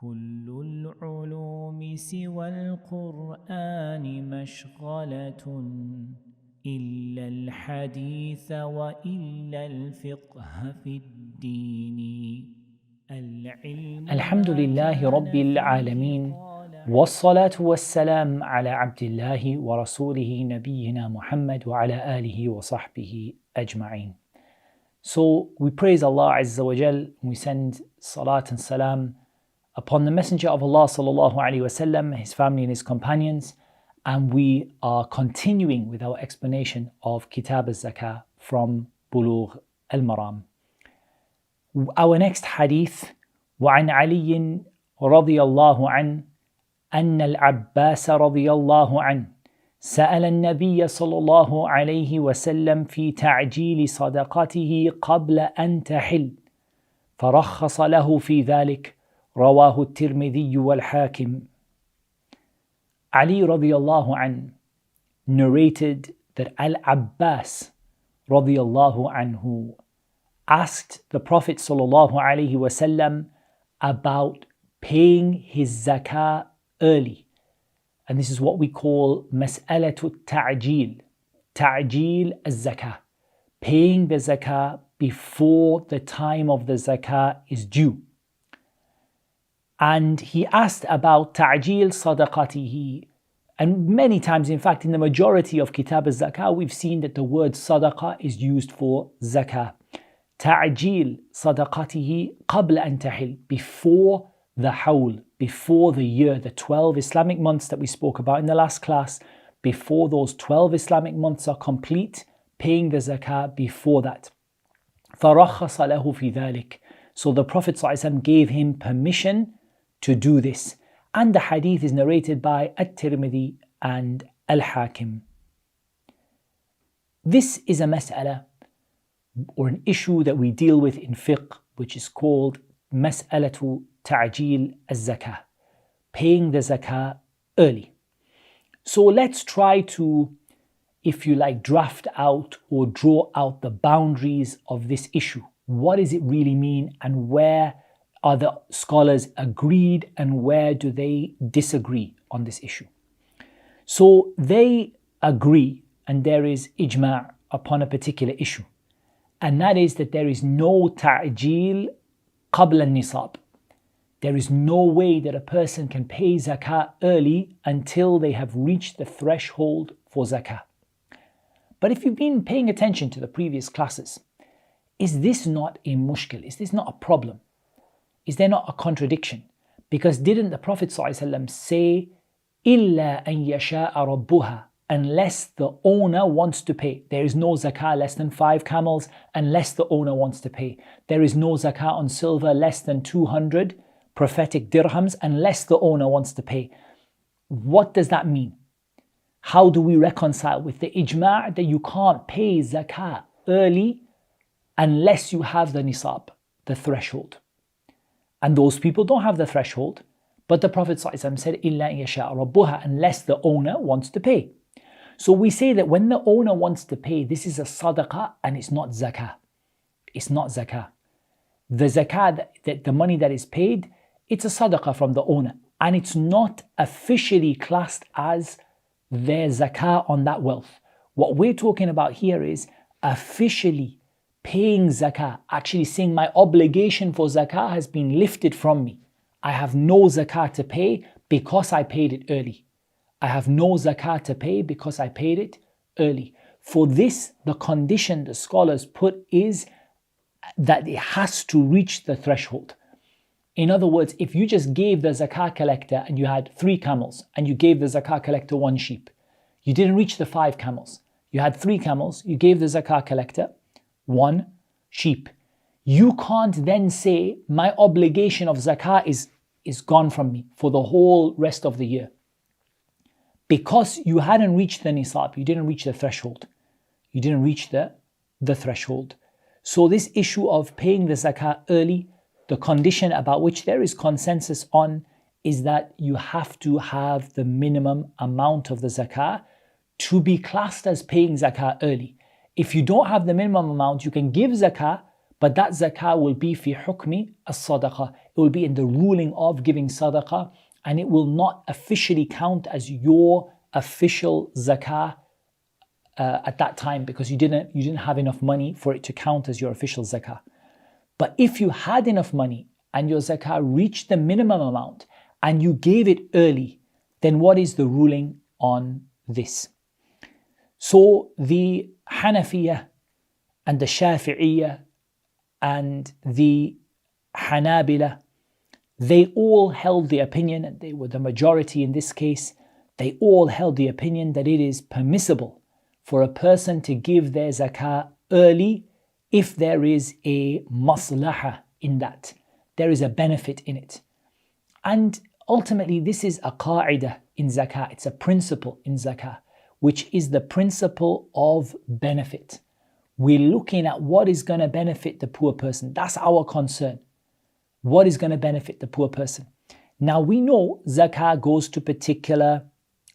كل العلوم سوى القرآن مشغلة إلا الحديث وإلا الفقه في الدين. الحمد لله رب العالمين والصلاة والسلام على عبد الله ورسوله نبينا Muhammad وعلى آله وصحبه أجمعين. So we praise Allah Azza wa Jal, we send salat and salam upon the Messenger of Allah sallallahu alaihi wasallam, his family and his companions, and we are continuing with our explanation of Kitab al-Zakah from Buloogh al-Maram. Our next hadith, وعن علي رضي الله عنه أن العباس رضي الله عنه سأل النبي صلى الله عليه وسلم في تعجيل صدقته قبل أن تحل فرخص له في ذلك رواه الترمذي والحاكم. Ali radiallahu anhu narrated that Al-Abbas radiallahu anhu asked the Prophet sallallahu alaihi wasallam about paying his zakah early. And this is what we call mas'alatu ta'jeel. Ta'jeel az-zakah. Paying the zakah before the time of the zakah is due. And he asked about ta'jeel sadaqatihi. And many times, in fact, in the majority of Kitab al-Zakah, we've seen that the word sadaqah is used for zakah. Ta'jeel sadaqatihi qabla an tahil, before the hawl, before the year, the 12 Islamic months that we spoke about in the last class, before those 12 Islamic months are complete, paying the zakah before that. فَرَخَّصَ لَهُ فِي ذَلِكَ. So the Prophet ﷺ gave him permission to do this. And the hadith is narrated by At-Tirmidhi and Al-Hakim. This is a mas'ala or an issue that we deal with in fiqh, which is called mas'alatu ta'jeel az-zakah, paying the zakah early. So let's try to, if you like, draft out or draw out the boundaries of this issue. What does it really mean, and where are the scholars agreed and where do they disagree on this issue? So they agree, and there is ijma' upon a particular issue, and that is that there is no ta'jeel qabla al-nisab. There is no way that a person can pay zakah early until they have reached the threshold for zakah. But if you've been paying attention to the previous classes, is this not a mushkil? Is this not a problem? Is there not a contradiction? Because didn't the Prophet ﷺ say, إِلَّا أَن يَشَاءَ رَبُّهَا, unless the owner wants to pay? There is no zakah less than 5 camels unless the owner wants to pay. There is no zakah on silver less than 200 prophetic dirhams unless the owner wants to pay. What does that mean? How do we reconcile with the ijma' that you can't pay zakah early unless you have the nisab, the threshold? And those people don't have the threshold, but the Prophet ﷺ said, إِلَّا أَن يَشَاءَ رَبُّهَا, unless the owner wants to pay. So we say that when the owner wants to pay, this is a sadaqah and it's not zakah. It's not zakah. The zakah, that the money that is paid, it's a sadaqah from the owner, and it's not officially classed as their zakah on that wealth. What we're talking about here is officially paying zakah, actually saying my obligation for zakah has been lifted from me. I have no zakah to pay because I paid it early. I have no zakah to pay because I paid it early. For this, the condition the scholars put is that it has to reach the threshold. In other words, if you just gave the zakah collector and you had 3 camels and you gave the zakah collector 1 sheep, you didn't reach the 5 camels. You had 3 camels, you gave the zakah collector 1 sheep. You can't then say my obligation of zakah is gone from me for the whole rest of the year, because you hadn't reached the nisab, you didn't reach the threshold. You didn't reach the threshold. So this issue of paying the zakah early, the condition about which there is consensus on is that you have to have the minimum amount of the zakah to be classed as paying zakah early. If you don't have the minimum amount, you can give zakah, but that zakah will be fi hukmi as-sadaqah. it will be in the ruling of giving sadaqah, and it will not officially count as your official zakah at that time, because you didn't have enough money for it to count as your official zakah. But if you had enough money and your zakah reached the minimum amount and you gave it early, then what is the ruling on this? So the Hanafiya and the Shafi'iyya and the Hanabila, they all held the opinion, and they were the majority in this case, they all held the opinion that it is permissible for a person to give their zakah early if there is a maslahah in that. There is a benefit in it. And ultimately, this is a qa'idah in zakah. It's a principle in zakah, which is the principle of benefit. We're looking at what is going to benefit the poor person. That's our concern. What is going to benefit the poor person? Now we know zakah goes to particular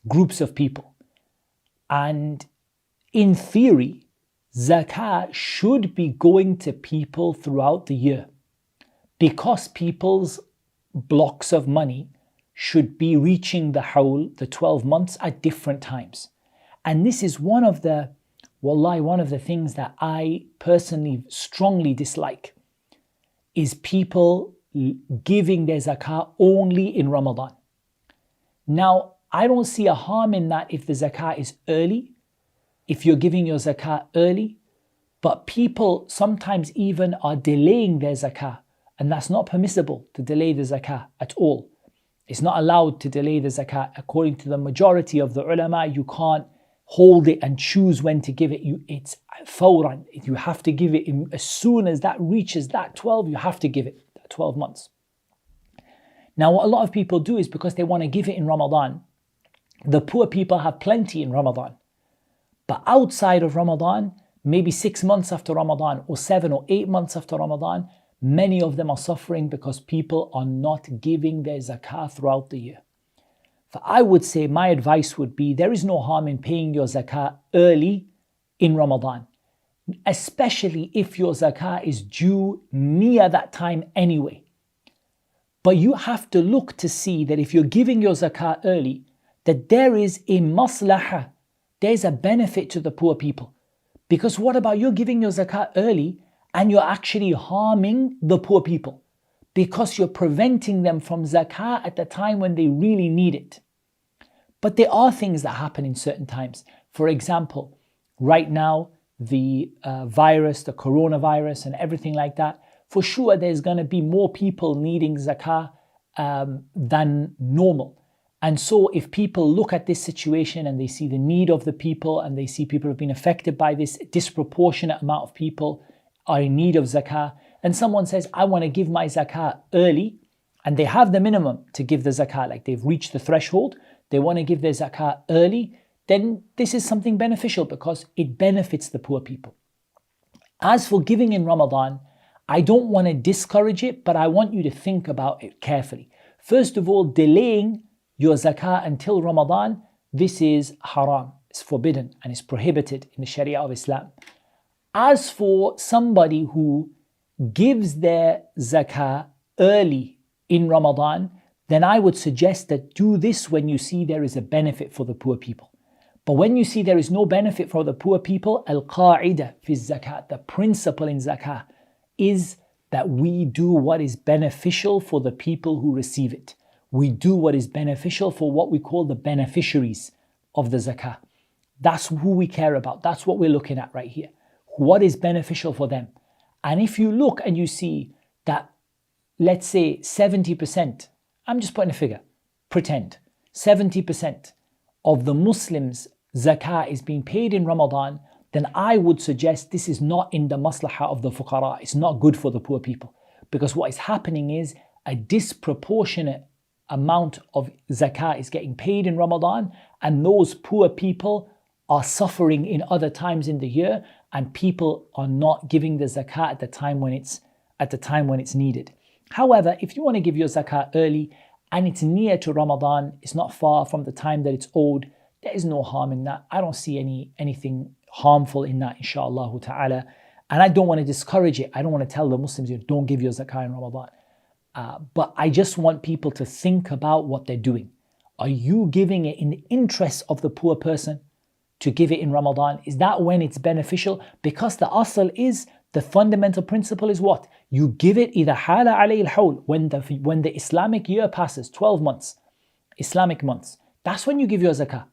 groups of people. And in theory, zakah should be going to people throughout the year, because people's blocks of money should be reaching the hawl, the 12 months, at different times. And this is one of the things that I personally strongly dislike, is people giving their zakah only in Ramadan. Now, I don't see a harm in that if the zakah is early, if you're giving your zakah early, but people sometimes even are delaying their zakah, and that's not permissible to delay the zakah at all. It's not allowed to delay the zakah. According to the majority of the ulama, you can't hold it and choose when to give it. It's fawran. You have to give it as soon as that reaches that 12, you have to give it, 12 months. Now, what a lot of people do is, because they want to give it in Ramadan, the poor people have plenty in Ramadan. But outside of Ramadan, maybe 6 months after Ramadan, or 7 or 8 months after Ramadan, many of them are suffering because people are not giving their zakah throughout the year. So I would say, my advice would be, there is no harm in paying your zakah early in Ramadan, especially if your zakah is due near that time anyway. But you have to look to see that if you're giving your zakah early, that there is a maslahah, there's a benefit to the poor people. Because what about you're giving your zakah early and you're actually harming the poor people, because you're preventing them from zakah at the time when they really need it. But there are things that happen in certain times. For example, right now, the virus, the coronavirus and everything like that, for sure there's going to be more people needing zakah than normal. And so if people look at this situation and they see the need of the people, and they see people have been affected by this, disproportionate amount of people are in need of zakah, and someone says, I want to give my zakah early, and they have the minimum to give the zakah, like they've reached the threshold, they want to give their zakah early, then this is something beneficial because it benefits the poor people. As for giving in Ramadan, I don't want to discourage it, but I want you to think about it carefully. First of all, delaying your zakah until Ramadan, this is haram, it's forbidden and it's prohibited in the Sharia of Islam. As for somebody who gives their zakah early in Ramadan, then I would suggest that do this when you see there is a benefit for the poor people. But when you see there is no benefit for the poor people, al-qa'idah fi zakat, the principle in zakah, is that we do what is beneficial for the people who receive it. We do what is beneficial for what we call the beneficiaries of the zakah. That's who we care about. That's what we're looking at right here. What is beneficial for them? And if you look and you see that, let's say 70%, I'm just putting a figure, pretend 70% of the Muslims' zakah is being paid in Ramadan, then I would suggest this is not in the maslahah of the fuqara. It's not good for the poor people. Because what is happening is a disproportionate amount of zakah is getting paid in Ramadan, and those poor people are suffering in other times in the year, and people are not giving the zakah at the time when it's needed. However, if you want to give your zakah early and it's near to Ramadan, it's not far from the time that it's owed, there is no harm in that. I don't see anything harmful in that, inshaAllah ta'ala. And I don't want to discourage it. I don't want to tell the Muslims, don't give your zakah in Ramadan. But I just want people to think about what they're doing. Are you giving it in the interest of the poor person to give it in Ramadan? Is that when it's beneficial? Because the asl is, the fundamental principle is what? You give it إِذَا حَالَ عَلَيْهِ الْحَوْلِ, when the Islamic year passes, 12 months, Islamic months. That's when you give your zakah.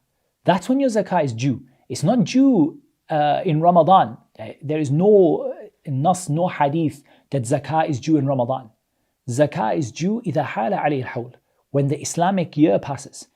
That's when your zakah is due. It's not due in Ramadan. There is no nas, no hadith that zakah is due in Ramadan. Zakah is due إِذَا حَالَ عَلَيْهِ الْحَوْلِ, when the Islamic year passes.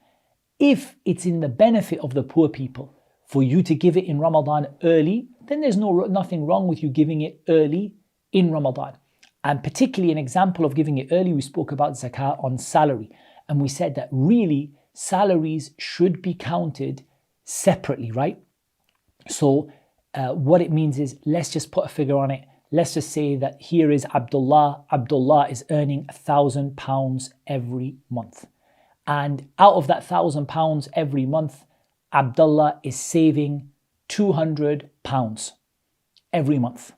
If it's in the benefit of the poor people for you to give it in Ramadan early, then there's nothing wrong with you giving it early in Ramadan. And particularly an example of giving it early, we spoke about zakah on salary. And we said that really salaries should be counted separately, right? So what it means is, let's just put a figure on it. Let's just say that here is Abdullah. Abdullah is earning £1,000 every month. And out of that £1,000 every month, Abdullah is saving £200 every month.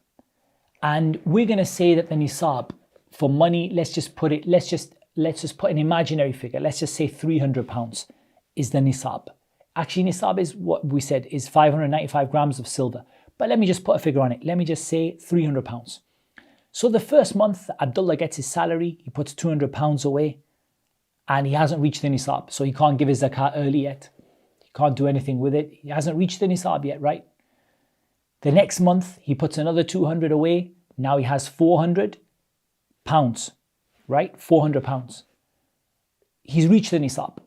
And we're going to say that the nisab for money, let's just put an imaginary figure. Let's just say £300 is the nisab. Actually, nisab is what we said is 595 grams of silver. But let me just put a figure on it. Let me just say £300. So the first month, Abdullah gets his salary, he puts £200 away, and he hasn't reached the nisab. So he can't give his zakah early yet. He can't do anything with it. He hasn't reached the nisab yet, right? The next month, he puts another 200 away. Now he has £400, right? £400. He's reached the nisab.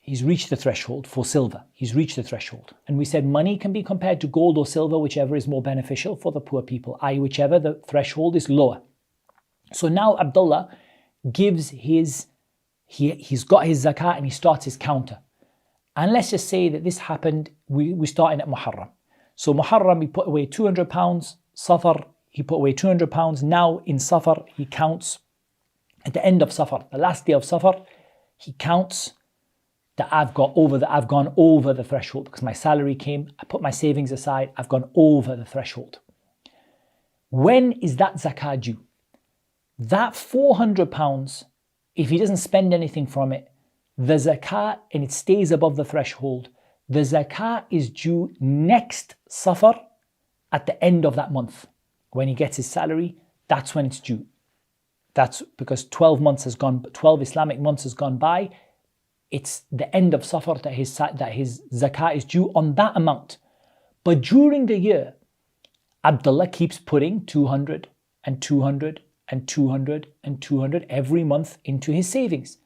He's reached the threshold for silver. He's reached the threshold. And we said money can be compared to gold or silver, whichever is more beneficial for the poor people, i.e. whichever the threshold is lower. So now Abdullah gives he's got his zakah and he starts his counter. And let's just say that this happened, we're starting at Muharram. So Muharram, he put away £200, Safar, he put away £200. Now in Safar, he counts at the end of Safar, the last day of Safar, he counts that I've gone over the threshold because my salary came, I put my savings aside, I've gone over the threshold. When is that zakah due? That £400, if he doesn't spend anything from it, the zakah, and it stays above the threshold, the zakah is due next Safar at the end of that month. When he gets his salary, that's when it's due. That's because 12 Islamic months has gone by. It's the end of Safar that his zakah is due on that amount. But during the year, Abdullah keeps putting 200 and 200 and 200 and 200 every month into his savings.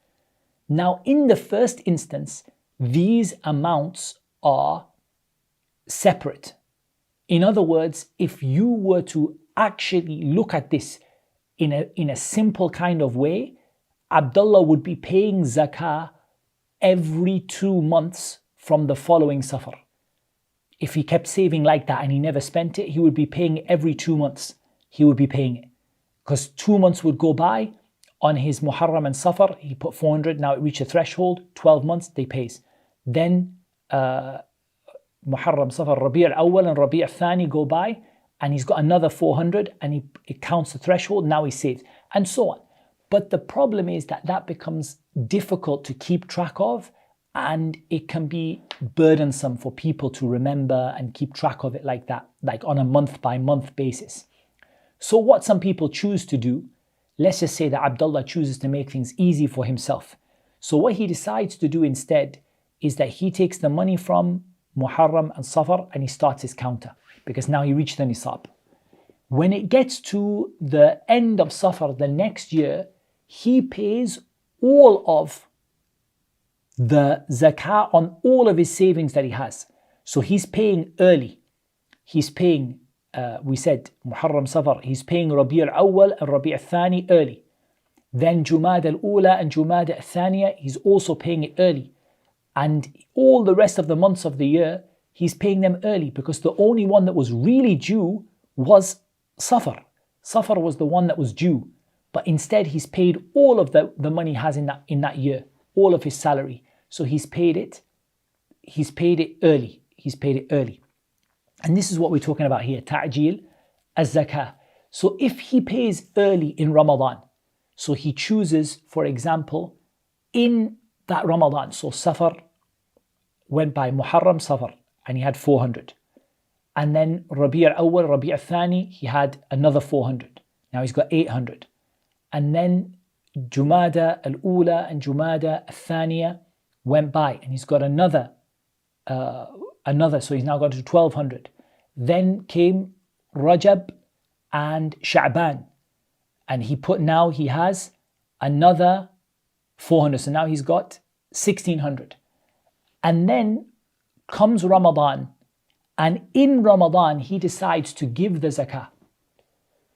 Now, in the first instance, these amounts are separate. In other words, if you were to actually look at this in a simple kind of way, Abdullah would be paying zakah every 2 months from the following Safar. If he kept saving like that and he never spent it, he would be paying it every 2 months. He would be paying it. Because 2 months would go by on his Muharram and Safar. He put 400, now it reached a threshold, 12 months, they pays. Then Muharram, Safar, Rabi' al-Awwal and Rabi' al-Thani go by and he's got another 400 and it counts the threshold, now he saves, and so on. But the problem is that becomes difficult to keep track of, and it can be burdensome for people to remember and keep track of it like that, like on a month by month basis. So what some people choose to do, let's just say that Abdullah chooses to make things easy for himself. So what he decides to do instead is that he takes the money from Muharram and Safar and he starts his counter because now he reached the nisab. When it gets to the end of Safar the next year, he pays all of the zakah on all of his savings that he has. So he's paying early. He's paying, we said Muharram, Safar, he's paying Rabi' al-Awwal and Rabi' al-Thani early. Then Jumad al-Ula and Jumad al-Thaniya, he's also paying it early. And all the rest of the months of the year, he's paying them early because the only one that was really due was Safar. Safar was the one that was due. But instead, he's paid all of the money he has in that year, all of his salary. So he's paid it early. He's paid it early. And this is what we're talking about here, ta'jeel az-zakah. So if he pays early in Ramadan, So he chooses, for example, in that Ramadan, so Safar went by, Muharram, Safar, and he had 400. And then Rabi' al-Awwal, Rabi' al-Thani, he had another 400. Now he's got 800. And then Jumada al-Ula and Jumada al-Thaniya went by, and he's got another, so he's now got to 1200. Then came Rajab and Sha'ban, and he has another 400. So now he's got 1600. And then comes Ramadan, and in Ramadan he decides to give the zakah.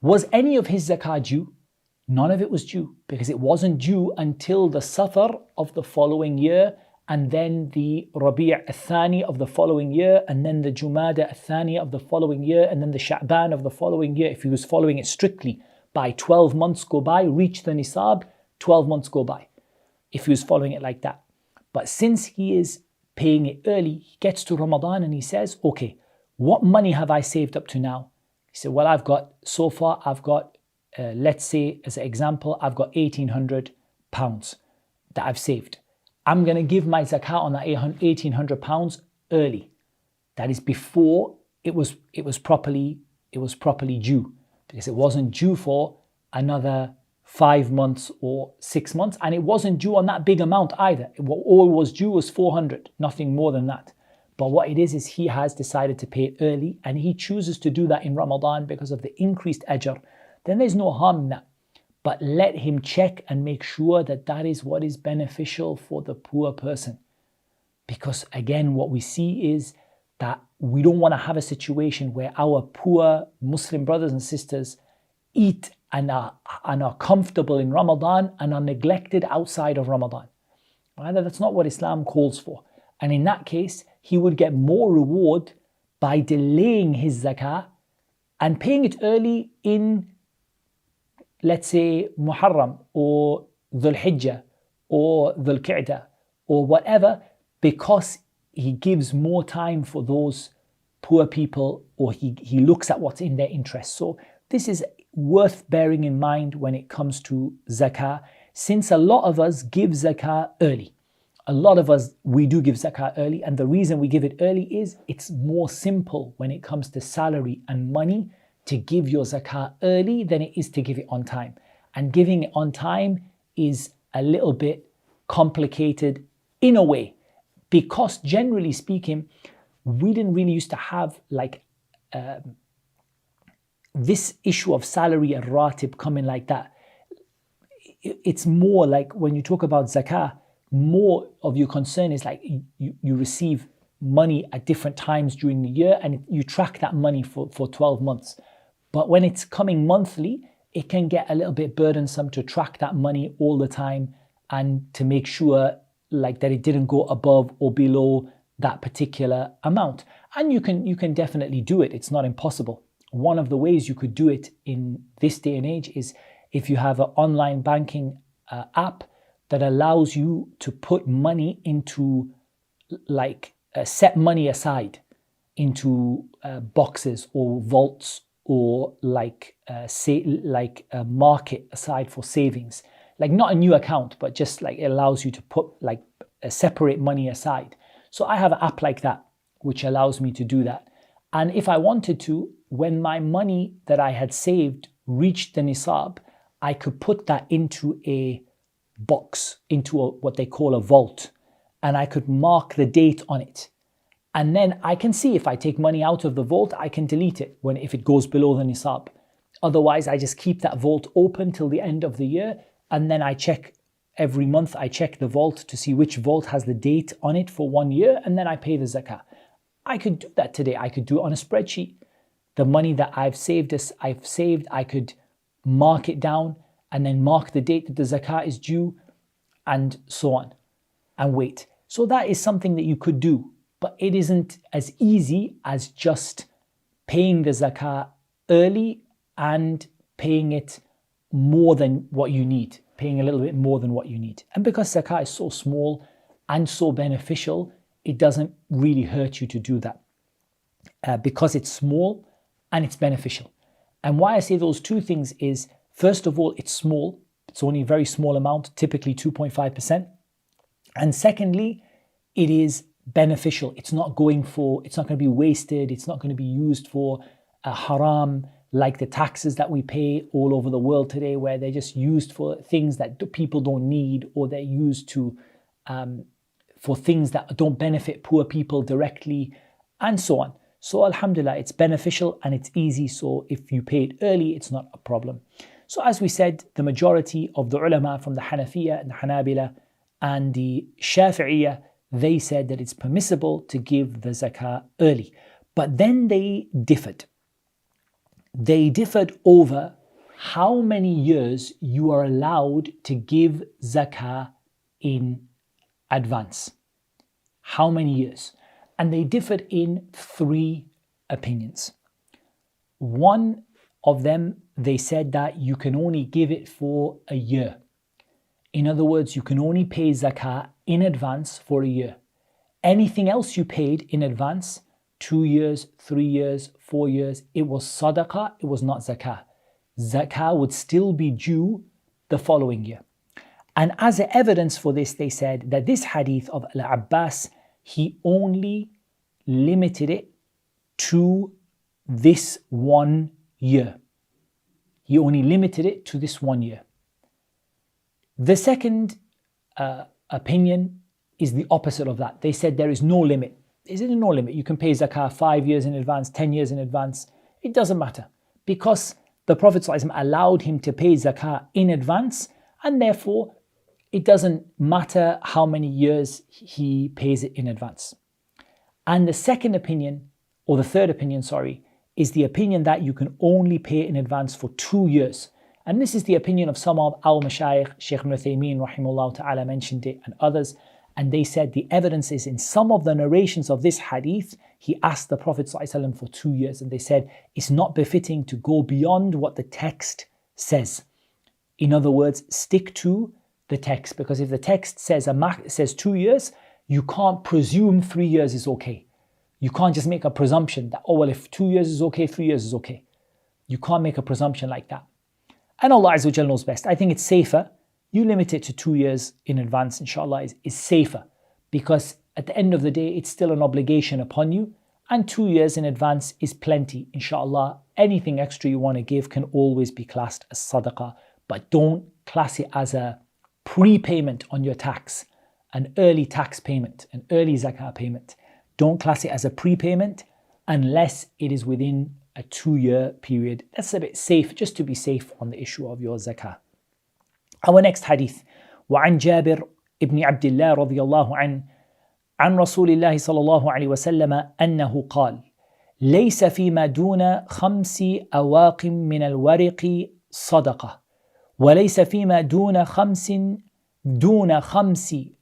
Was any of his zakah due? None of it was due, because it wasn't due until the Safar of the following year, and then the Rabi' al-Thani of the following year, and then the Jumada al-Thani of the following year, and then the Sha'ban of the following year. If he was following it strictly, by 12 months go by, reach the nisab, 12 months go by, if he was following it like that. But since he is paying it early, he gets to Ramadan and he says, okay, what money have I saved up to now? He said, well, I've got, let's say as an example, I've got £1,800 that I've saved. I'm going to give my zakah on that £1,800 early. That is before it was properly due, because it wasn't due for another 5 months or 6 months, and it wasn't due on that big amount either. All was due was 400, nothing more than that. But what it is he has decided to pay it early, and he chooses to do that in Ramadan because of the increased ajr. Then there's no harm in that. But let him check and make sure that that is what is beneficial for the poor person. Because again, what we see is that we don't want to have a situation where our poor Muslim brothers and sisters eat and are comfortable in Ramadan and are neglected outside of Ramadan. Rather, that's not what Islam calls for. And in that case, he would get more reward by delaying his zakah and paying it early in, let's say, Muharram or Dhul Hijjah or Dhul Qa'dah or whatever, because he gives more time for those poor people, or he looks at what's in their interest. So this is worth bearing in mind when it comes to zakah, since a lot of us give zakah early. A lot of us, we do give zakah early, and the reason we give it early is it's more simple when it comes to salary and money to give your zakah early than it is to give it on time. And giving it on time is a little bit complicated in a way, because generally speaking, we didn't really used to have like this issue of salary and ratib coming like that. It's more like when you talk about zakah, more of your concern is like you receive money at different times during the year and you track that money for 12 months. But when it's coming monthly, it can get a little bit burdensome to track that money all the time and to make sure like that it didn't go above or below that particular amount. And you can definitely do it. It's not impossible. One of the ways you could do it in this day and age is if you have an online banking app that allows you to put money into, like set money aside into boxes or vaults, or like a market aside for savings. Like not a new account, but just like it allows you to put like separate money aside. So I have an app like that, which allows me to do that. And if I wanted to, when my money that I had saved reached the nisab, I could put that into a box, into what they call a vault, and I could mark the date on it. And then I can see if I take money out of the vault, I can delete it if it goes below the nisab. Otherwise, I just keep that vault open till the end of the year, and then I check every month. I check the vault to see which vault has the date on it for 1 year, and then I pay the zakah. I could do that today. I could do it on a spreadsheet. The money that I've saved, I could mark it down and then mark the date that the zakah is due, and so on, and wait. So that is something that you could do, but it isn't as easy as just paying the zakah early and paying it more than what you need, paying a little bit more than what you need. And because zakah is so small and so beneficial, it doesn't really hurt you to do that because it's small and it's beneficial. And why I say those two things is, first of all, it's small, It's only a very small amount, typically 2.5%. And secondly, it is beneficial. It's not going to be wasted. It's not going to be used for haram, like the taxes that we pay all over the world today, where they're just used for things that people don't need, or they're used to for things that don't benefit poor people directly, and so on. So alhamdulillah, it's beneficial and it's easy. So if you pay it early, it's not a problem. So as we said, the majority of the ulama from the Hanafiya and the Hanabila and the Shafi'iyya, they said that it's permissible to give the zakah early. But then they differed. They differed over how many years you are allowed to give zakah in advance. How many years? And they differed in 3 opinions. One of them, they said that you can only give it for a year. In other words, you can only pay zakah in advance for a year. Anything else you paid in advance, 2 years, 3 years, 4 years, it was sadaqah, it was not zakah. Zakah would still be due the following year. And as evidence for this, they said that this hadith of Al-Abbas, he only limited it to this 1 year. He only limited it to this 1 year. The second opinion is the opposite of that. They said there is no limit. Is it no limit? You can pay zakah 5 years in advance, 10 years in advance. It doesn't matter, because the Prophet ﷺ allowed him to pay zakah in advance, and therefore it doesn't matter how many years he pays it in advance. And the second opinion, or the third opinion, is the opinion that you can only pay in advance for 2 years. And this is the opinion of some of our mashayikh. Shaykh Ibn Uthaymeen rahimahullah ta'ala mentioned it, and others. And they said the evidence is in some of the narrations of this hadith, he asked the Prophet ﷺ for 2 years, and they said it's not befitting to go beyond what the text says. In other words, stick to the text, because if the text says 2 years, you can't presume 3 years is okay. You can't just make a presumption that, oh well, if 2 years is okay, 3 years is okay. You can't make a presumption like that. And Allah Azza wa Jal knows best. I think it's safer. You limit it to 2 years in advance, inshallah, is safer, because at the end of the day, it's still an obligation upon you, and 2 years in advance is plenty, inshallah. Anything extra you want to give can always be classed as sadaqah, but don't class it as a prepayment on your tax, an early tax payment, an early zakah payment. Don't class it as a prepayment unless it is within a 2-year period. That's a bit safe, just to be safe on the issue of your zakah. Our next hadith, وعن جابر ابن عبد الله رضي الله عنه عن رسول الله صلى الله عليه وسلم أنه قال: ليس فيما دون 5 أواق من الورق صدقة، وليس فيما دون خمس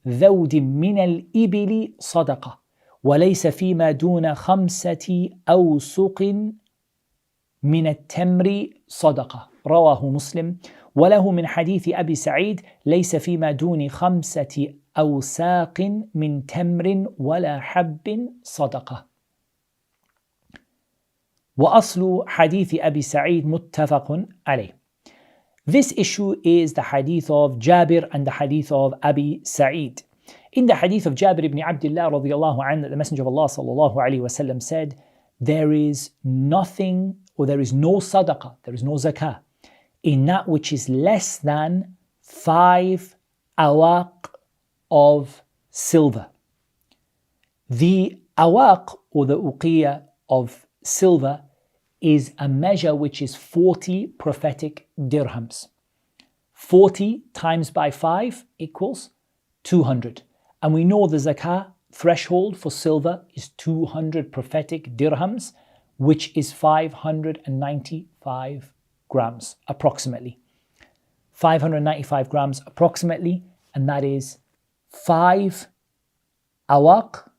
ذود من الإبل صدقة، وليس فيما دون 5 أوسق من التمر صدقة. رواه مسلم. وله من حديث أبي سعيد: ليس فيما دون 5 أوساق من تمر ولا حب صدقة. وأصل حديث أبي سعيد متفق عليه. This issue is the hadith of Jabir and the hadith of Abi Sa'id. In the hadith of Jabir ibn Abdullah radiyallahu anhu, the Messenger of Allah sallallahu alayhi wasallam said, there is nothing, or there is no sadaqah, there is no zakah, in that which is less than 5 awaq of silver. The awaq, or the uqiyah of silver, is a measure which is 40 prophetic dirhams. 40 times by 5 equals 200. And we know the zakah threshold for silver is 200 prophetic dirhams, which is 595 grams approximately. 595 grams approximately, and that is 5 awaq,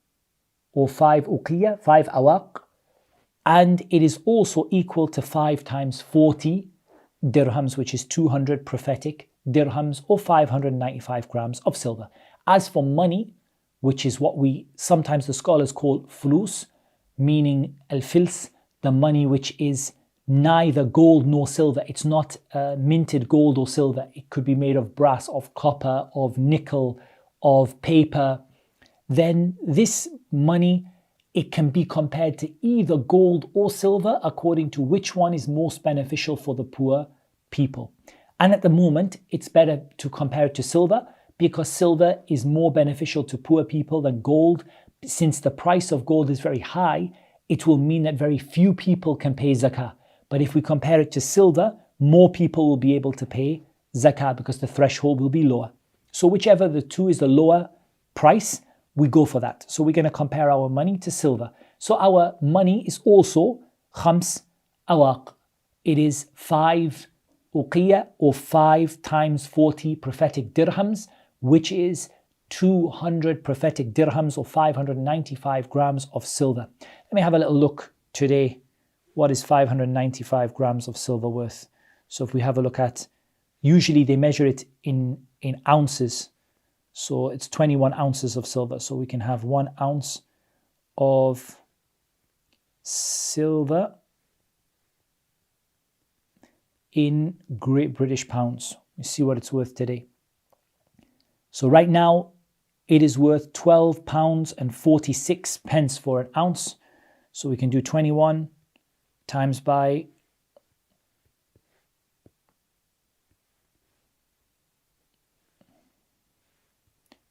or 5 uqiyah, 5 awaq, and it is also equal to 5 times 40 dirhams, which is 200 prophetic dirhams, or 595 grams of silver. As for money, which is what sometimes the scholars call fulus, meaning al-fils, the money which is neither gold nor silver. It's not minted gold or silver. It could be made of brass, of copper, of nickel, of paper. Then this money, it can be compared to either gold or silver according to which one is most beneficial for the poor people. And at the moment, it's better to compare it to silver because silver is more beneficial to poor people than gold. Since the price of gold is very high, it will mean that very few people can pay zakah. But if we compare it to silver, more people will be able to pay zakah because the threshold will be lower. So whichever the two is the lower price, we go for that. So we're going to compare our money to silver. So our money is also khams awaq. It is 5 uqiyya or 5 times 40 prophetic dirhams, which is 200 prophetic dirhams or 595 grams of silver. Let me have a little look today. What is 595 grams of silver worth? So if we have a look at, usually they measure it in ounces. So it's 21 ounces of silver. So we can have 1 ounce of silver in Great British pounds. You see what it's worth today. So right now, it is worth £12.46 for an ounce. So we can do 21 times by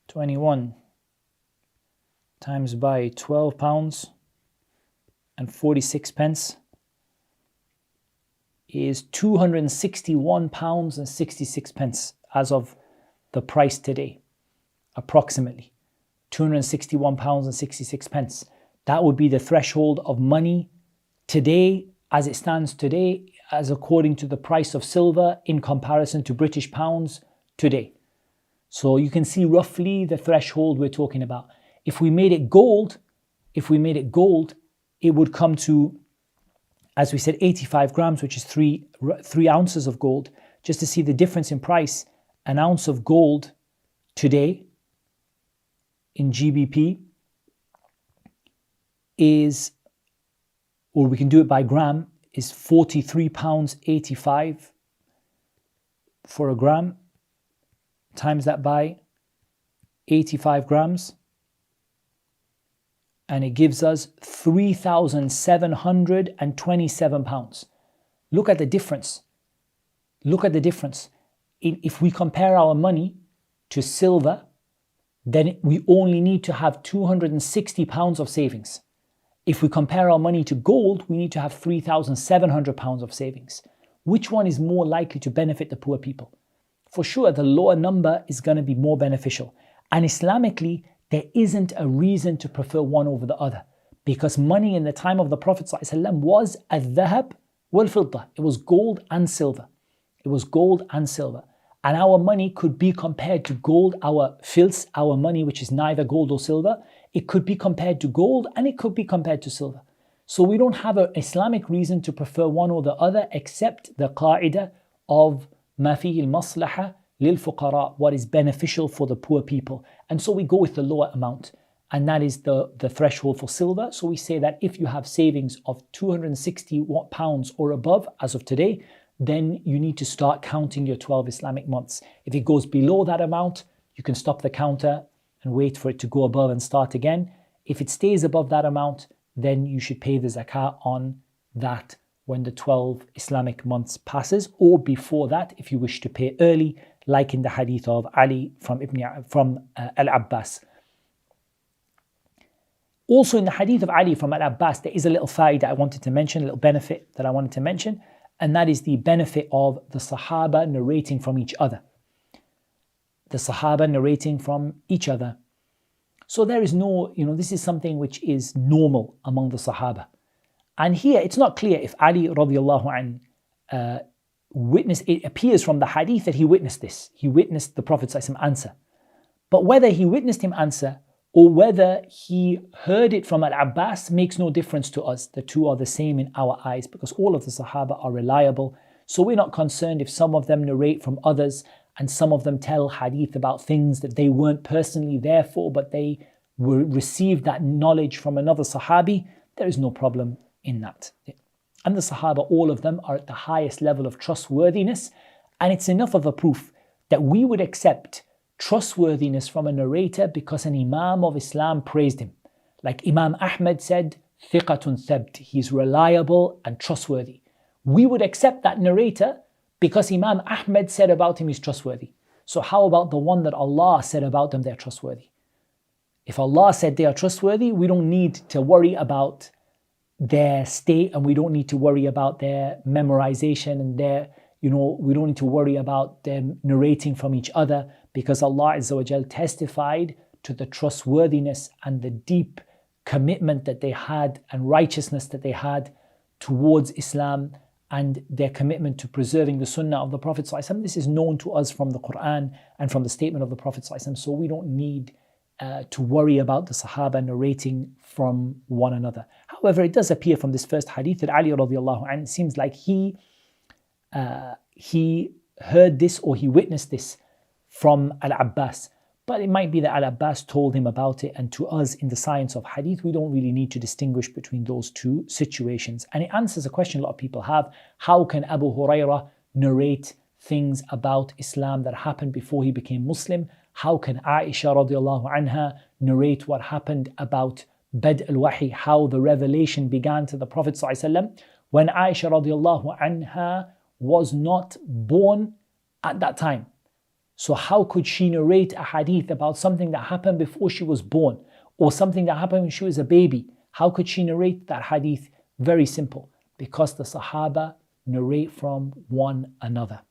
21 times by £12.46 is £261.66 as of the price today, approximately £261.66. That would be the threshold of money today, as it stands today, as according to the price of silver in comparison to British pounds today. So you can see roughly the threshold we're talking about. If we made it gold, it would come to, as we said, 85 grams, which is 3 ounces of gold. Just to see the difference in price, an ounce of gold today in GBP is, or we can do it by gram, is £43.85 for a gram. Times that by 85 grams. And it gives us £3,727. Look at the difference. Look at the difference. If we compare our money to silver, then we only need to have £260 of savings. If we compare our money to gold, we need to have £3,700 of savings. Which one is more likely to benefit the poor people? For sure, the lower number is going to be more beneficial. And Islamically, there isn't a reason to prefer one over the other, because money in the time of the Prophet ﷺ was al-dhahab wal-fidda. It was gold and silver. It was gold and silver. And our money could be compared to gold, our filth, our money, which is neither gold or silver. It could be compared to gold and it could be compared to silver. So we don't have an Islamic reason to prefer one or the other except the qa'idah of ما فيه المصلحة للفقراء, what is beneficial for the poor people. And so we go with the lower amount, and that is the threshold for silver. So we say that if you have savings of £260 or above as of today, then you need to start counting your 12 Islamic months. If it goes below that amount, you can stop the counter and wait for it to go above and start again. If it stays above that amount, then you should pay the zakah on that when the 12 Islamic months passes, or before that if you wish to pay early, like in the hadith of Ali from Al-Abbas. Also in the hadith of Ali from Al-Abbas, there is a little fa'idah I wanted to mention, a little benefit that I wanted to mention, and that is the benefit of the Sahaba narrating from each other. The Sahaba narrating from each other. So there is no, this is something which is normal among the Sahaba. And here it's not clear if Ali radiallahu anh witnessed, it appears from the hadith that he witnessed this. He witnessed the Prophet ﷺ answer. But whether he witnessed him answer or whether he heard it from Al-Abbas makes no difference to us. The two are the same in our eyes because all of the Sahaba are reliable. So we're not concerned if some of them narrate from others and some of them tell hadith about things that they weren't personally there for, but they received that knowledge from another Sahabi. There is no problem in that. and the Sahaba, all of them, are at the highest level of trustworthiness. And it's enough of a proof that we would accept trustworthiness from a narrator because an Imam of Islam praised him. Like Imam Ahmad said, thiqatun thabt, he's reliable and trustworthy. We would accept that narrator because Imam Ahmad said about him he's trustworthy. So how about the one that Allah said about them they're trustworthy? If Allah said they are trustworthy, we don't need to worry about their state, and we don't need to worry about their memorization and their, we don't need to worry about them narrating from each other, because Allah Azza wa Jal testified to the trustworthiness and the deep commitment that they had and righteousness that they had towards Islam and their commitment to preserving the sunnah of the Prophet ﷺ. This is known to us from the Quran and from the statement of the Prophet ﷺ, so we don't need to worry about the Sahaba narrating from one another. However, it does appear from this first hadith that Ali radiallahu anhu seems like he heard this or he witnessed this from Al-Abbas. But it might be that Al-Abbas told him about it, and to us in the science of hadith, we don't really need to distinguish between those two situations. And it answers a question a lot of people have: how can Abu Hurairah narrate things about Islam that happened before he became Muslim? How can Aisha radiallahu anha narrate what happened about Bad al-Wahi, how the revelation began to the Prophet ﷺ, when Aisha radiallahu anha was not born at that time? So how could she narrate a hadith about something that happened before she was born, or something that happened when she was a baby? How could she narrate that hadith? Very simple, because the Sahaba narrate from one another.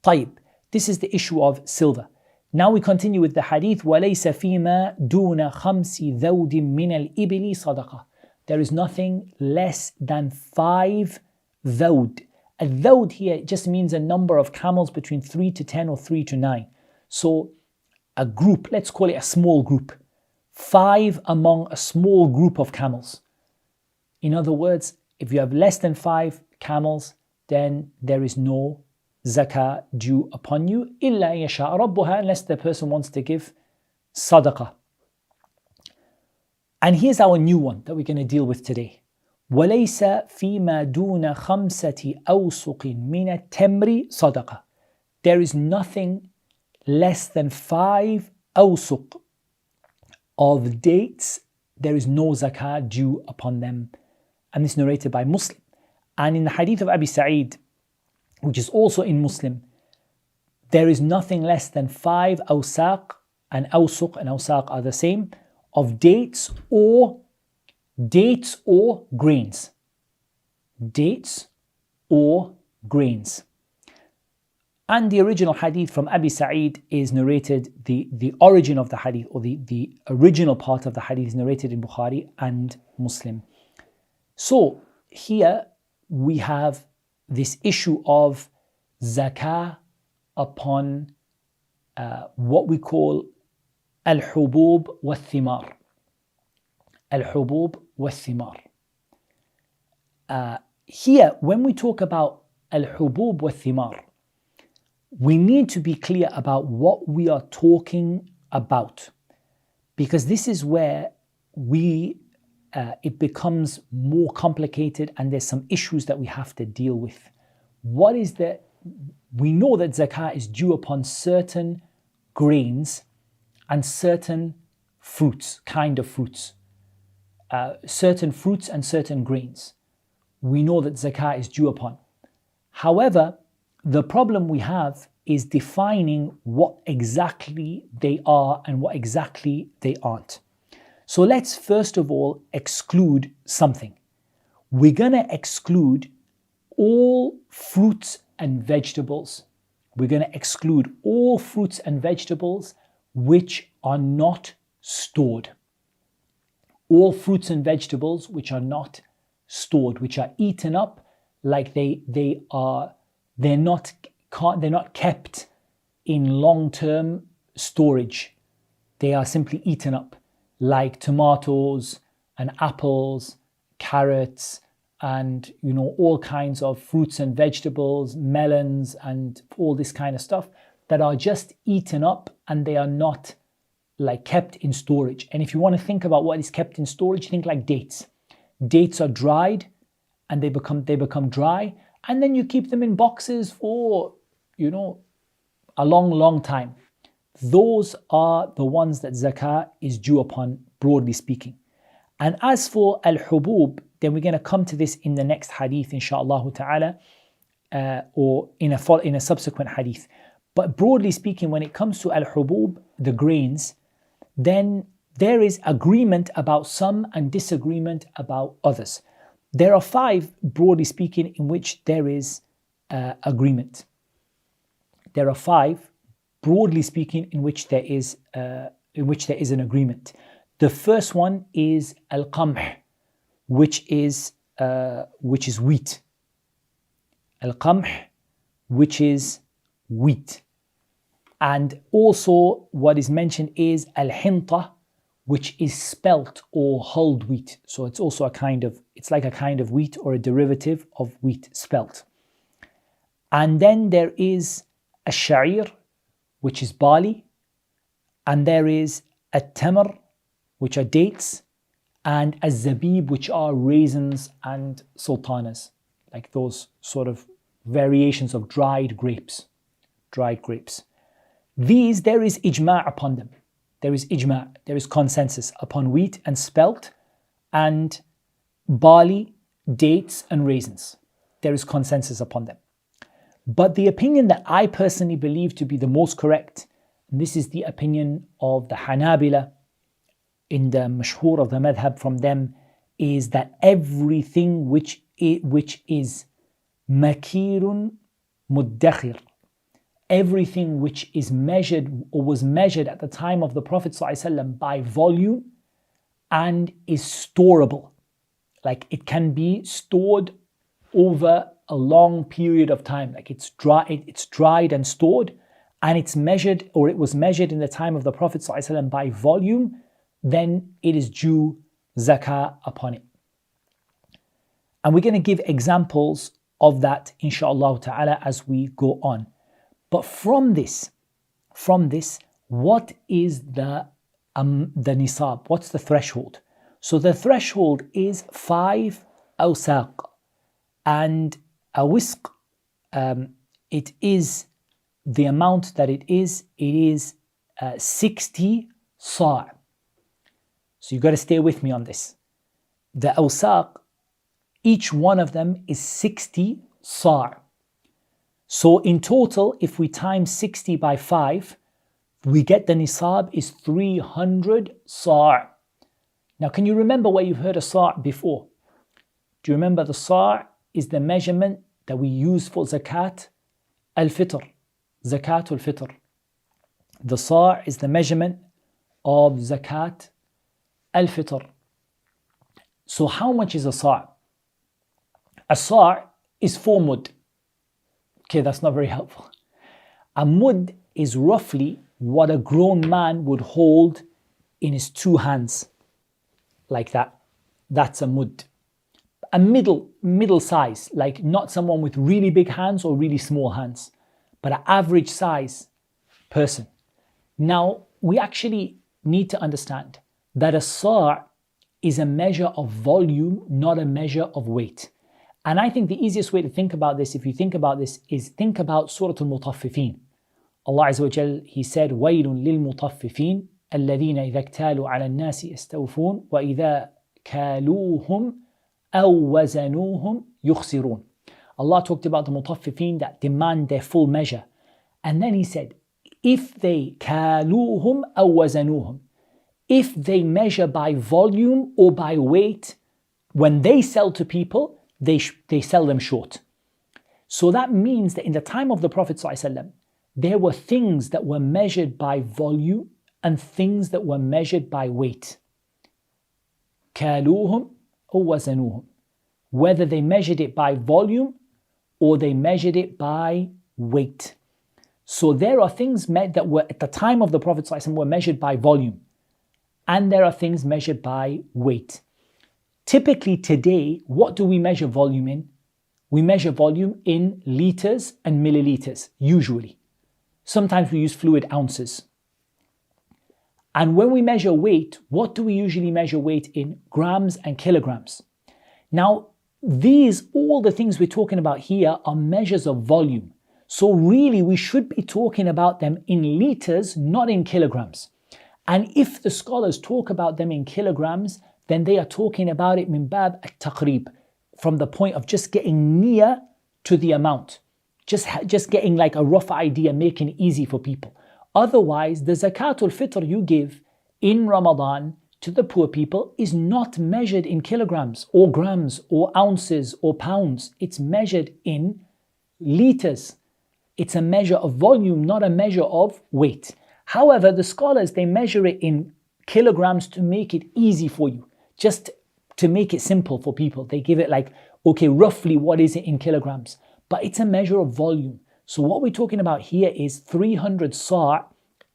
طيب, this is the issue of silver. Now we continue with the hadith. وَلَيْسَ فِي مَا دُونَ خَمْسِ ذَوْدٍ مِنَ الْإِبِلِ صَدَقَةً. There is nothing less than 5 ذَوْد. A dhawd here just means a number of camels between 3 to 10 or 3 to 9. So a group, let's call it a small group. 5 among a small group of camels. In other words, if you have less than 5 camels, then there is no zakah due upon you, إِلَّا يَشَاءَ رَبُّهَا, unless the person wants to give sadaqah. And here's our new one that we're going to deal with today. وَلَيْسَ فِيمَا دُونَ خَمْسَةِ أَوْسُقٍ مِنَ التَّمْرِ صَدَقَةً. There is nothing less than 5 awsuq of dates. There is no zakah due upon them. And this is narrated by Muslim. And in the hadith of Abi Sa'id, which is also in Muslim, there is nothing less than 5 awsaq, and awsaq are the same, of dates or grains. Dates or grains. And the original hadith from Abi Sa'id is narrated, the origin of the hadith, or the original part of the hadith is narrated in Bukhari and Muslim. So here we have this issue of zakah upon what we call al-hubub wal-thimar. Al-hubub wal-thimar. Here, when we talk about al-hubub wal-thimar, we need to be clear about what we are talking about, because this is where it becomes more complicated and there's some issues that we have to deal with. We know that zakah is due upon certain grains and certain fruits, kind of fruits. Certain fruits and certain grains. We know that zakah is due upon. However, the problem we have is defining what exactly they are and what exactly they aren't. So let's first of all exclude something. We're going to exclude all fruits and vegetables. We're going to exclude all fruits and vegetables which are not stored. All fruits and vegetables which are not stored, which are eaten up, like they're not kept in long-term storage. They are simply eaten up, like tomatoes and apples, carrots, and all kinds of fruits and vegetables, melons, and all this kind of stuff that are just eaten up, and they are not like kept in storage. And if you want to think about what is kept in storage, think like dates. Dates are dried and they become dry, and then you keep them in boxes for, a long time. Those are the ones that zakah is due upon, broadly speaking. And as for al-hubub, then we're going to come to this in the next hadith, inshaAllah ta'ala, or in a subsequent hadith. But broadly speaking, when it comes to al-hubub, the grains, then there is agreement about some and disagreement about others. There are 5, broadly speaking, in which there is agreement. There are 5, broadly speaking, in which there is an agreement. The first one is al-qamh, which is wheat. Al-qamh, which is wheat. And also what is mentioned is al-hinta, which is spelt or hulled wheat. So it's also it's like a kind of wheat or a derivative of wheat, spelt. And then there is ash-sha'ir, which is barley. And there is at-tamr, which are dates, and az-zabib, which are raisins and sultanas, like those sort of variations of dried grapes. These, there is ijma' upon them. There is consensus upon wheat and spelt and barley, dates and raisins. There is consensus upon them. But the opinion that I personally believe to be the most correct, and this is the opinion of the Hanabila, in the mashhur of the madhab from them, is that everything which is makirun muddakhir, everything which is measured or was measured at the time of the Prophet ﷺ by volume and is storable, like it can be stored over a long period of time, like it's dried and stored, and it's measured, or it was measured in the time of the Prophet ﷺ by volume, then it is due zakah upon it. And we're going to give examples of that, inshaAllah ta'ala, as we go on. But from this, what is the nisab? What's the threshold? So the threshold is 5 awsaq, and a wisq, it is the amount that it is 60 sa'. So you've got to stay with me on this. The awsaq, each one of them is 60 sa'. So in total, if we times 60 by 5, we get the nisab is 300 sa'. Now, can you remember where you've heard a sa' before? Do you remember the sa' is the measurement that we use for zakat al-fitr, zakat al-fitr. The sa' is the measurement of zakat al-fitr. So how much is a sa'? A sa' is 4 mud. Okay, that's not very helpful. A mud is roughly what a grown man would hold in his 2 hands, like that. That's a mud. A middle size, like not someone with really big hands or really small hands, but an average size person. Now, we actually need to understand that a sa' is a measure of volume, not a measure of weight. And I think the easiest way to think about this, if you think about this, is think about Surah Al-Mutaffifin. Allah Azza wa Jal, He said, وَيْلٌ لِلْمُطَفِّفِينَ الَّذِينَ إِذَا اكْتَالُوا عَلَى النَّاسِ يَسْتَوْفُونَ وَإِذَا كَالُوهُمْ أَوْ وَزَنُوهُمْ يُخْسِرُونَ. Allah talked about the mutaffifin that demand their full measure. And then He said, if they كَالُوهُمْ أَوْ وَزَنُوهُمْ, if they measure by volume or by weight, when they sell to people, they sell them short. So that means that in the time of the Prophet ﷺ, there were things that were measured by volume and things that were measured by weight. كَالُوهُمْ أَوْ وَزَنُوهُمْ, whether they measured it by volume or they measured it by weight. So there are things that were at the time of the Prophet ﷺ were measured by volume, and there are things measured by weight. Typically today, what do we measure volume in? We measure volume in liters and milliliters, usually. Sometimes we use fluid ounces. And when we measure weight, what do we usually measure weight in? Grams and kilograms. Now, all the things we're talking about here are measures of volume. So really we should be talking about them in liters, not in kilograms. And if the scholars talk about them in kilograms, then they are talking about it min bab at-taqrib, from the point of just getting near to the amount. Just getting like a rough idea, making it easy for people. Otherwise, the zakatul fitr you give in Ramadan to the poor people is not measured in kilograms or grams or ounces or pounds. It's measured in liters. It's a measure of volume, not a measure of weight. However, the scholars, they measure it in kilograms to make it easy for you, just to make it simple for people. They give it like, okay, roughly what is it in kilograms? But it's a measure of volume. So what we're talking about here is 300 sa'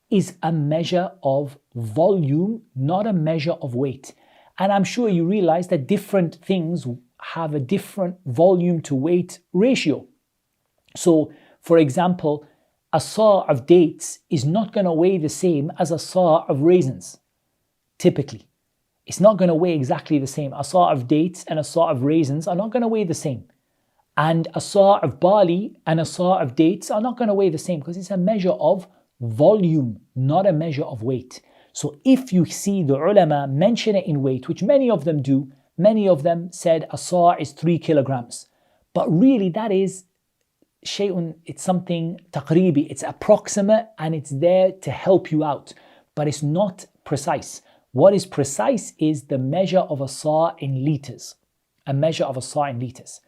is a measure of volume, not a measure of weight. And I'm sure you realize that different things have a different volume to weight ratio. So, for example, a sa' of dates is not going to weigh the same as a sa' of raisins, typically. It's not going to weigh exactly the same. A sa' of dates and a sa' of raisins are not going to weigh the same. And a sa' of barley and a sa' of dates are not going to weigh the same because it's a measure of volume, not a measure of weight. So if you see the ulama mention it in weight, which many of them do, many of them said a sa' is 3 kilograms. But really that is shay'un, it's something taqribi, it's approximate and it's there to help you out. But it's not precise. What is precise is the measure of a sa' in liters. A measure of a sa' in liters.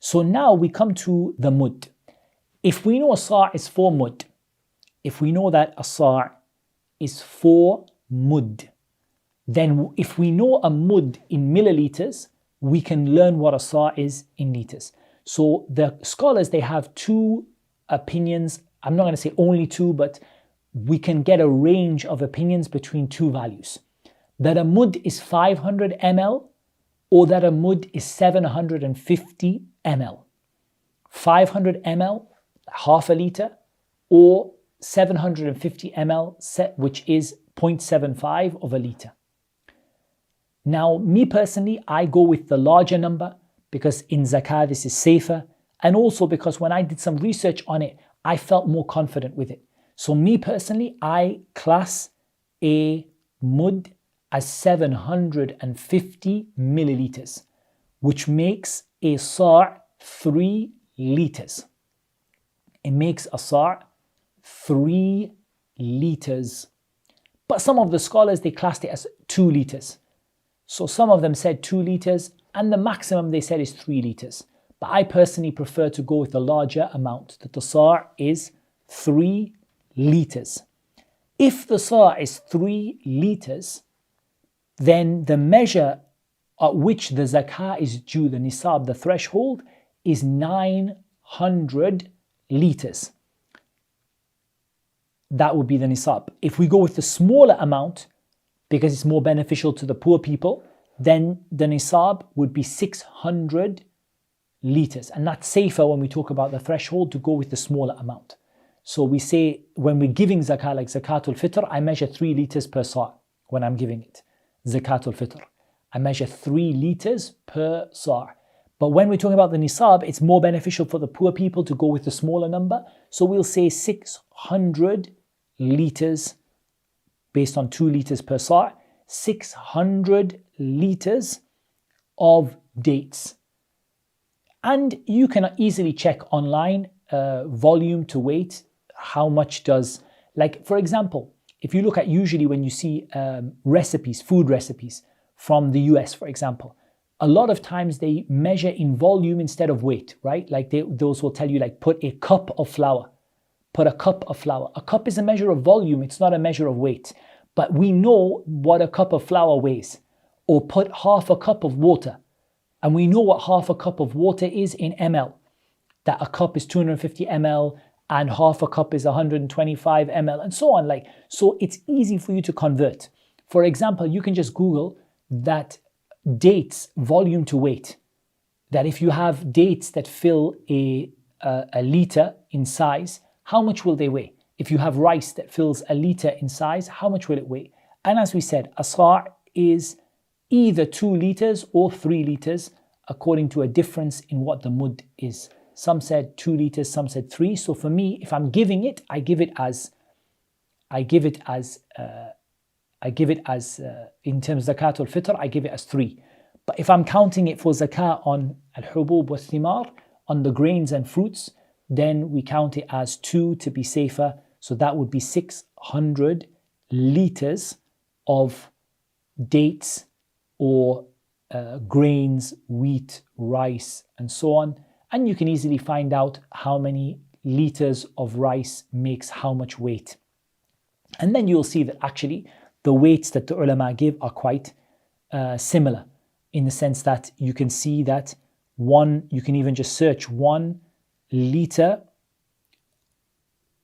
So now we come to the mud. If we know a sa' is 4 mud, if we know that a sa' is 4 mud, then if we know a mud in milliliters, we can learn what a sa' is in liters. So the scholars, they have 2 opinions. I'm not going to say only 2, but we can get a range of opinions between 2 values. That a mud is 500 ml or that a mud is 750 ml. 500 ml, half a liter, or 750 ml, which is 0.75 of a liter. Now, me personally, I go with the larger number because in zakah this is safer, and also because when I did some research on it, I felt more confident with it. So me personally, I class a mud as 750 milliliters, which makes a sa' 3 liters. It makes a sa' 3 liters. But some of the scholars, they classed it as 2 liters. So some of them said 2 liters, and the maximum they said is 3 liters. But I personally prefer to go with the larger amount, that the sa' is 3 liters. If the sa' is 3 liters, then the measure at which the zakah is due, the nisab, the threshold, is 900 liters. That would be the nisab. If we go with the smaller amount, because it's more beneficial to the poor people, then the nisab would be 600 liters. And that's safer when we talk about the threshold, to go with the smaller amount. So we say when we're giving zakah, like zakatul fitr, I measure 3 liters per sa' when I'm giving it. Zakatul fitr, I measure 3 liters per sa'. But when we're talking about the nisab, it's more beneficial for the poor people to go with the smaller number. So we'll say 600 liters based on 2 liters per sa', 600 liters of dates. And you can easily check online volume to weight, how much does, like for example, if you look at usually when you see recipes, food recipes from the US, for example, a lot of times they measure in volume instead of weight, right? Like those will tell you like put a cup of flour, put a cup of flour. A cup is a measure of volume, it's not a measure of weight. But we know what a cup of flour weighs. Or put half a cup of water. And we know what half a cup of water is in ml. That a cup is 250 ml and half a cup is 125 ml and so on. Like, so it's easy for you to convert. For example, you can just Google that dates volume to weight. That if you have dates that fill a liter in size, how much will they weigh? If you have rice that fills a liter in size, how much will it weigh? And as we said, a sa' is either 2 liters or 3 liters according to a difference in what the mud is. Some said 2 liters, some said 3. So for me, if I'm giving it, I give it as in terms of zakat al-fitr, I give it as 3. But if I'm counting it for zakah on al-hubub wa thimar, on the grains and fruits, then we count it as 2 to be safer. So that would be 600 liters of dates or grains, wheat, rice, and so on. And you can easily find out how many liters of rice makes how much weight. And then you'll see that actually the weights that the ulama give are quite similar, in the sense that you can see that you can even just search 1 liter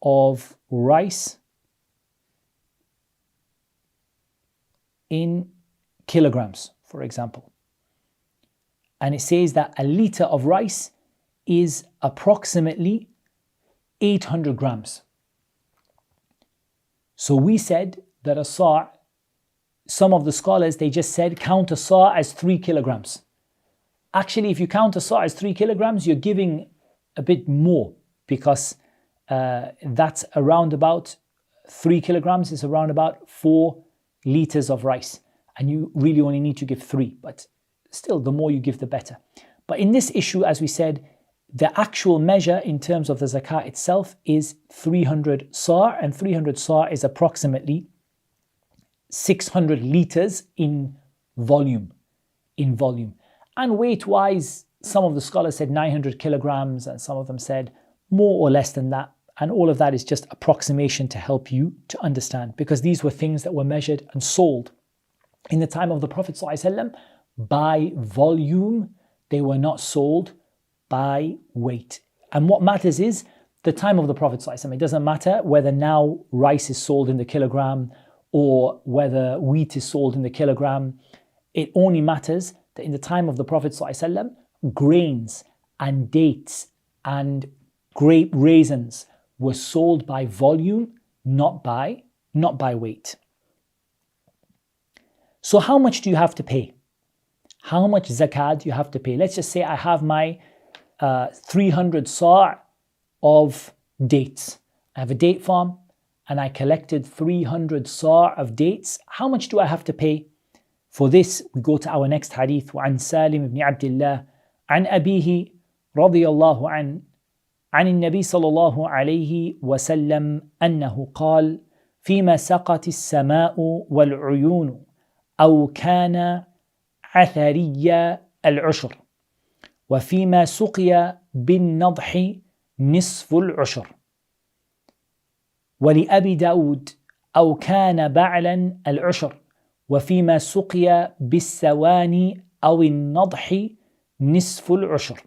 of rice in kilograms, for example. And it says that a liter of rice is approximately 800 grams. So we said that a sa', some of the scholars, they just said count a sa' as 3 kilograms. Actually, if you count a sa' as 3 kilograms, you're giving a bit more, because that's around about 3 kilograms is around about 4 liters of rice. And you really only need to give 3, but still, the more you give, the better. But in this issue, as we said, the actual measure in terms of the zakah itself is 300 sa', and 300 sa' is approximately 600 liters in volume. And weight-wise, some of the scholars said 900 kilograms, and some of them said more or less than that. And all of that is just approximation to help you to understand, because these were things that were measured and sold in the time of the Prophet ﷺ by volume. They were not sold by weight. And what matters is the time of the Prophet ﷺ. It doesn't matter whether now rice is sold in the kilogram or whether wheat is sold in the kilogram. It only matters that in the time of the Prophet ﷺ, grains and dates and grape raisins were sold by volume, not by weight. So how much do you have to pay? How much zakat do you have to pay? Let's just say I have my 300 sa' of dates. I have a date farm and I collected 300 sa' of dates. How much do I have to pay? For this, we go to our next hadith. وعن سالم بن عبد الله عن أبيه رضي الله عنه عن النبي صلى الله عليه وسلم أنه قال فيما سقت السماء والعيون أو كان عثري العشر وفيما سقي بالنضح نصف العشر ولأبي داود أو كان بعلا العشر وفيما سقي بالسواني أو النضح نصف العشر.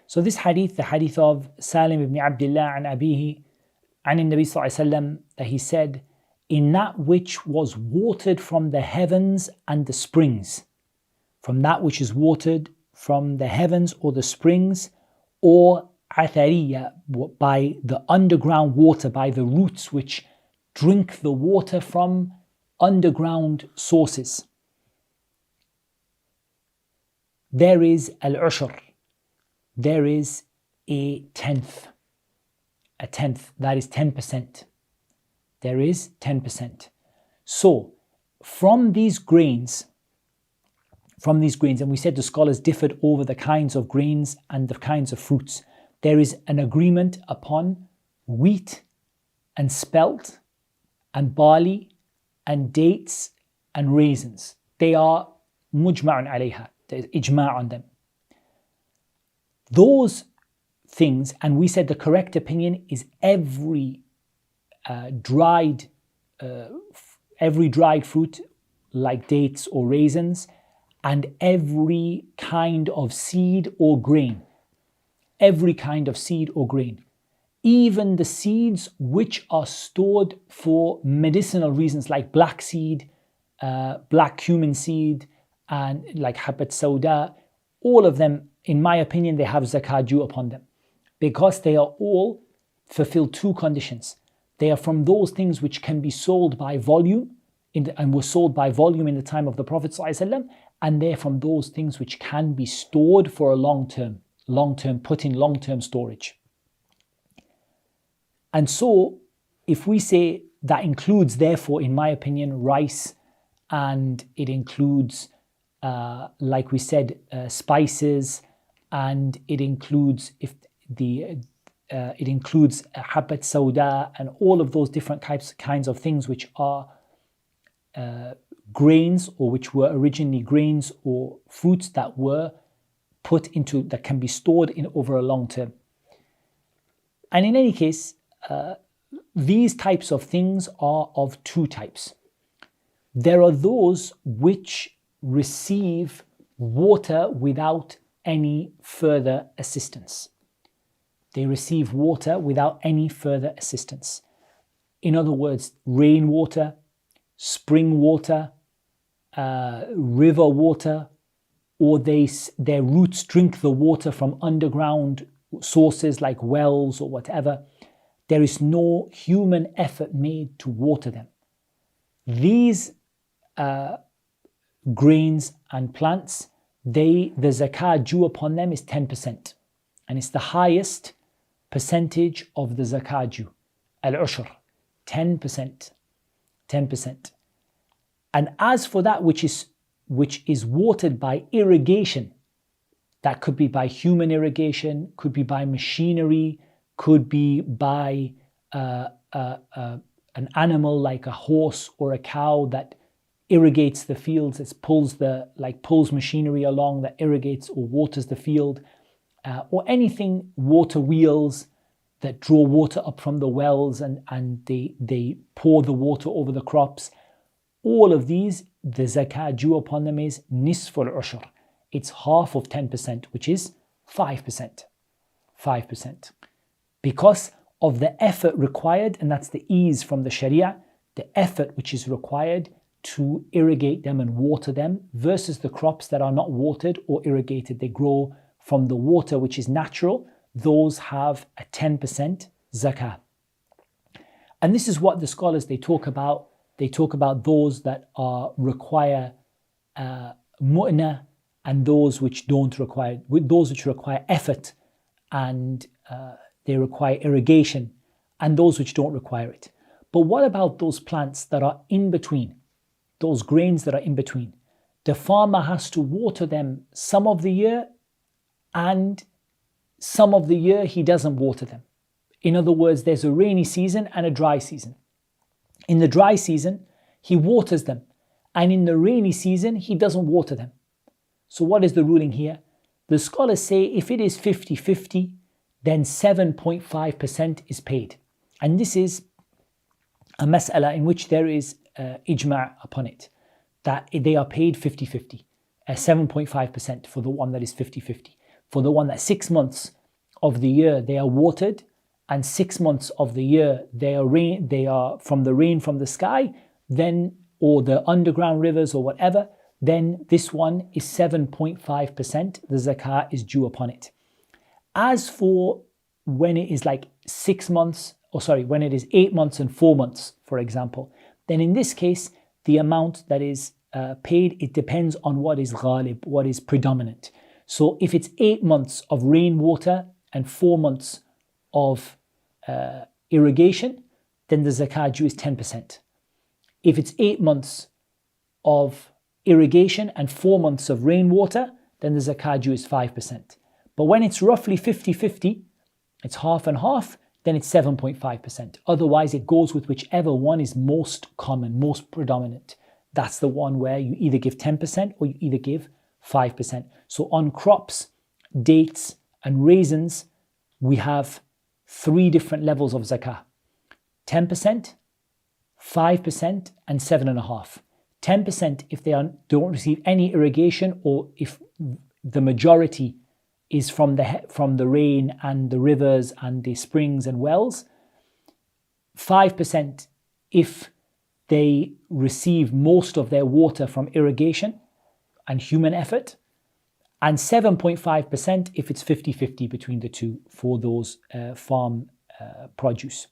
So this hadith, the hadith of Salim ibn Abdullah an Abihi an Nabi sallallahu alayhi wa sallam, that he said, in that which was watered from the heavens and the springs, from that which is watered from the heavens or the springs, or athariya, by the underground water, by the roots which drink the water from underground sources. There is al-ushr, there is a tenth, that is 10%. There is 10%. So from these grains, and we said the scholars differed over the kinds of grains and the kinds of fruits, there is an agreement upon wheat and spelt and barley and dates and raisins. They are mujma'un alayha, there is ijma' on them. Those things, and we said the correct opinion is every dried fruit like dates or raisins, and every kind of seed or grain. Every kind of seed or grain. Even the seeds which are stored for medicinal reasons, like black seed, black cumin seed, and like habat sauda, all of them, in my opinion, they have zakah due upon them, because they are all fulfill 2 conditions. They are from those things which can be sold by volume, and were sold by volume in the time of the Prophet ﷺ, and they're from those things which can be stored for a long term, put in long-term storage. And so, if we say that includes, therefore, in my opinion, rice, and it includes, like we said, spices, and it includes it includes habat sauda and all of those different kinds of things which are grains, or which were originally grains or fruits that were put into, that can be stored in over a long term. And in any case, these types of things are of two types. There are those which receive water without any further assistance. They receive water without any further assistance. In other words, rainwater, spring water, river water, or their roots drink the water from underground sources like wells or whatever. There is no human effort made to water them. These grains and plants, the zakah due upon them is 10%. And it's the highest percentage of the zakah due. Al-Ushr, 10%. 10%. And as for that which is watered by irrigation, that could be by human irrigation, could be by machinery, could be by an animal like a horse or a cow that irrigates the fields. It pulls machinery along that irrigates or waters the field, or anything, water wheels that draw water up from the wells and they pour the water over the crops. All of these, the zakah due upon them is nisful ushr. It's half of 10%, which is 5%. 5%. Because of the effort required, and that's the ease from the Sharia, the effort which is required to irrigate them and water them, versus the crops that are not watered or irrigated. They grow from the water which is natural. Those have a 10% zakah. And this is what the scholars, they talk about. They talk about those that require mu'na, and those which don't require, those which require effort and they require irrigation, and those which don't require it. But what about those plants that are in between, those grains that are in between? The farmer has to water them some of the year, and some of the year he doesn't water them. In other words, there's a rainy season and a dry season. In the dry season, he waters them, and in the rainy season, he doesn't water them. So what is the ruling here? The scholars say if it is 50-50, then 7.5% is paid. And this is a mas'ala in which there is ijma' upon it, that they are paid 50-50, 7.5% for the one that is 50-50. For the one that 6 months of the year they are watered, and 6 months of the year they are from the rain from the sky, then, or the underground rivers or whatever, then this one is 7.5%, the zakah is due upon it. As for when it is like 6 months, when it is 8 months and 4 months, for example, then in this case, the amount that is paid, it depends on what is ghalib, what is predominant. So if it's 8 months of rainwater and 4 months of irrigation, then the zakah due is 10%. If it's 8 months of irrigation and 4 months of rainwater, then the zakah due is 5%. But when it's roughly 50-50, it's half and half, then it's 7.5%. Otherwise, it goes with whichever one is most common, most predominant. That's the one where you either give 10% or you either give 5%. So on crops, dates and raisins, we have 3 different levels of zakah: 10%, 5%, and 7.5%. 10% if they don't receive any irrigation, or if the majority is from the rain and the rivers and the springs and wells. 5% if they receive most of their water from irrigation and human effort, and 7.5% if it's 50-50 between the two for those farm produce.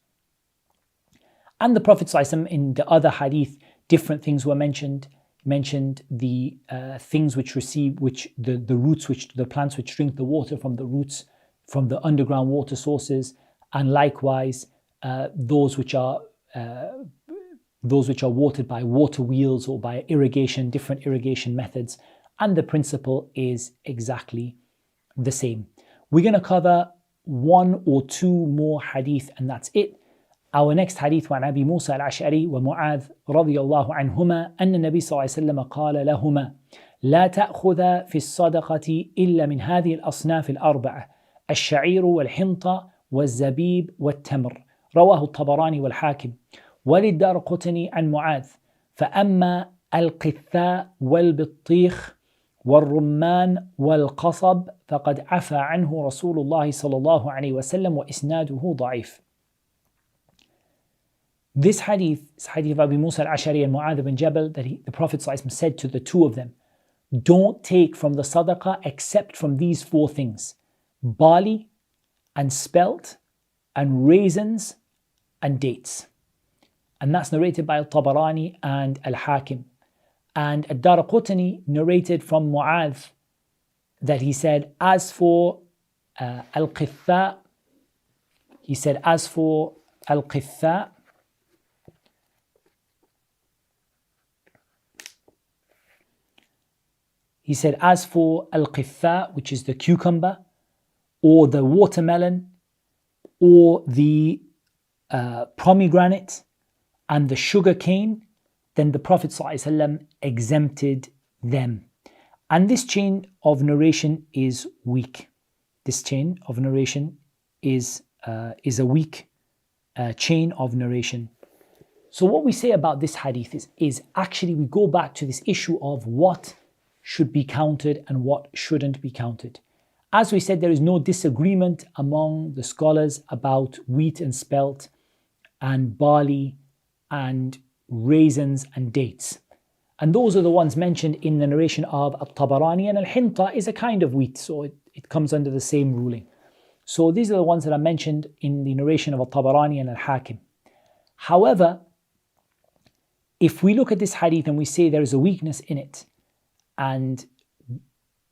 And the Prophet ﷺ in the other hadith different things were mentioned. Mentioned the things which the roots, which the plants which drink the water from the roots, from the underground water sources, and likewise those which are watered by water wheels or by irrigation, different irrigation methods, and the principle is exactly the same. We're going to cover one or two more hadith and that's it. Our next hadith وعن أبي موسى الأشعري ومعاذ رضي الله عنهما أن النبي صلى الله عليه وسلم قال لهما لا تأخذ في الصدقة إلا من هذه الأصناف الأربعة الشعير والحنطة والزبيب والتمر رواه الطبراني والحاكم وللدارقطني عن معاذ فأما القثاء والبطيخ والرمان والقصب فقد عفى عنه رسول الله صلى الله عليه وسلم وإسناده ضعيف. This hadith is hadith of Abu Musa al-Ash'ari and Mu'adh ibn Jabal that the Prophet said to the two of them, don't take from the sadaqah except from these four things: barley and spelt and raisins and dates. And that's narrated by al-Tabarani and al-Hakim. And al-Daraqutni narrated from Mu'adh that he said, as for al-Qitha, he said, as for al-Qitha, which is the cucumber, or the watermelon, or the pomegranate, and the sugar cane, then the Prophet ﷺ exempted them. And this chain of narration is weak. This chain of narration is a weak chain of narration. So what we say about this hadith is actually we go back to this issue of what should be counted and what shouldn't be counted. As we said, there is no disagreement among the scholars about wheat and spelt and barley and raisins and dates. And those are the ones mentioned in the narration of Al-Tabarani, and Al-Hinta is a kind of wheat, so it comes under the same ruling. So these are the ones that are mentioned in the narration of Al-Tabarani and Al-Hakim. However, if we look at this hadith and we say there is a weakness in it, and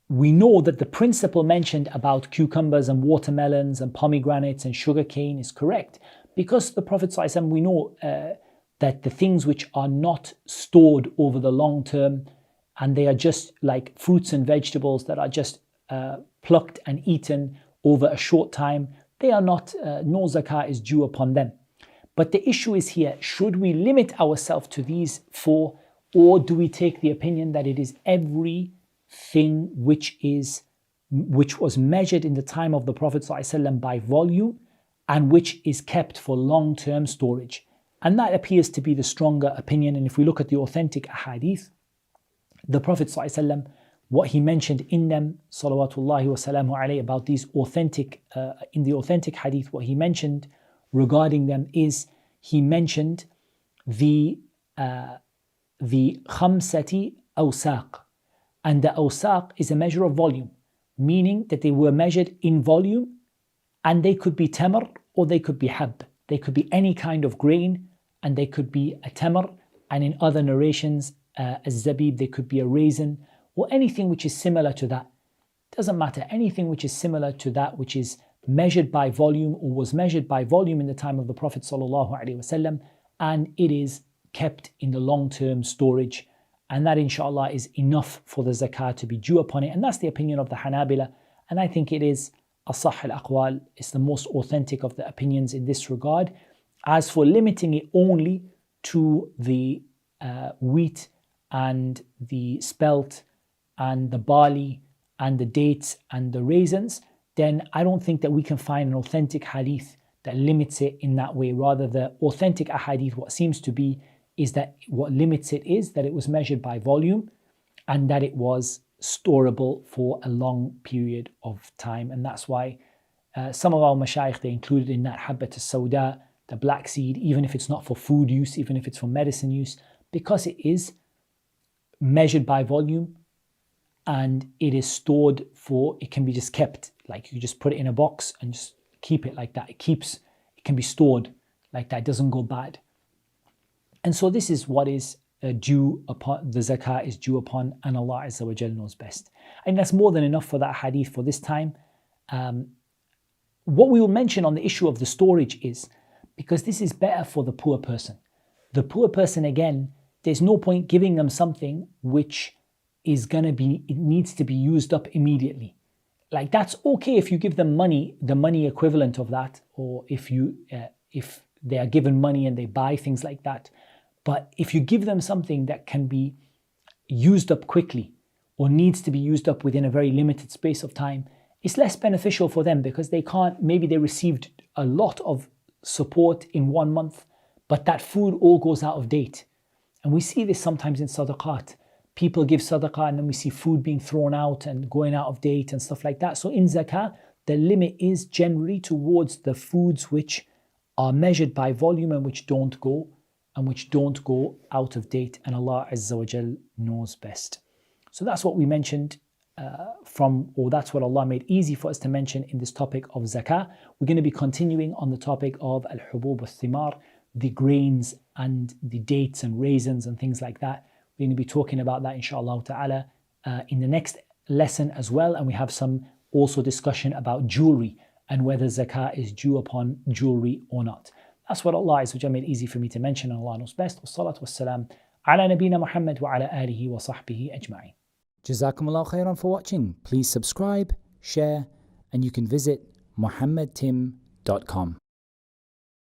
we know that the principle mentioned about cucumbers and watermelons and pomegranates and sugarcane is correct, because the Prophet ﷺ, we know that the things which are not stored over the long term and they are just like fruits and vegetables that are just plucked and eaten over a short time, they are not, no zakah is due upon them. But the issue is here, should we limit ourselves to these four, or do we take the opinion that it is everything which was measured in the time of the Prophet ﷺ by volume and which is kept for long-term storage? And that appears to be the stronger opinion. And if we look at the authentic ahadith, the Prophet ﷺ, what he mentioned in them, salawatullahi wa salamu alayhi, about these authentic, in the authentic hadith, what he mentioned regarding them is, he mentioned the khamsati awsaq. And the awsaq is a measure of volume, meaning that they were measured in volume, and they could be tamar or they could be hab. They could be any kind of grain, and they could be a tamar, and in other narrations, a zabib, they could be a raisin, or anything which is similar to that. Doesn't matter, anything which is similar to that, which is measured by volume or was measured by volume in the time of the Prophet ﷺ, and it is kept in the long-term storage. And that inshallah is enough for the zakah to be due upon it. And that's the opinion of the Hanabila. And I think it is asah al-aqwal, it's the most authentic of the opinions in this regard. As for limiting it only to the wheat and the spelt and the barley and the dates and the raisins, then I don't think that we can find an authentic hadith that limits it in that way. Rather, the authentic ahadith, what seems to be, is that what limits it is that it was measured by volume and that it was storable for a long period of time. And that's why some of our mashayikh, they included in that habbat al-sawda, the black seed, even if it's not for food use, even if it's for medicine use, because it is measured by volume and it is stored for, it can be just kept, like you just put it in a box and just keep it like that. It can be stored like that, it doesn't go bad. And so this is what is due upon, the zakah is due upon, and Allah Azza wa Jal knows best. And that's more than enough for that hadith for this time. What we will mention on the issue of the storage is, because this is better for the poor person. The poor person, again, there's no point giving them something which is going to be, it needs to be used up immediately. Like, that's okay if you give them money, the money equivalent of that, or if they are given money and they buy things like that. But if you give them something that can be used up quickly or needs to be used up within a very limited space of time, it's less beneficial for them, because they can't, maybe they received a lot of support in 1 month, but that food all goes out of date. And we see this sometimes in sadaqat. People give sadaqah and then we see food being thrown out and going out of date and stuff like that. So in zakah, the limit is generally towards the foods which are measured by volume and which don't go out of date. And Allah Azza wa Jal knows best. So that's what we mentioned that's what Allah made easy for us to mention in this topic of zakah. We're going to be continuing on the topic of al-hubub al-thimar, the grains and the dates and raisins and things like that. We're going to be talking about that inshallah ta'ala in the next lesson as well. And we have some also discussion about jewelry and whether zakah is due upon jewelry or not. That's what Allah Azza wa Jal made easy for me to mention, and Allah knows best. Wassalatu wassalam ala nabina Muhammad wa ala alihi wa sahbihi ajma'in. Jazakumullah khairan for watching. Please subscribe, share, and you can visit muhammadtim.com.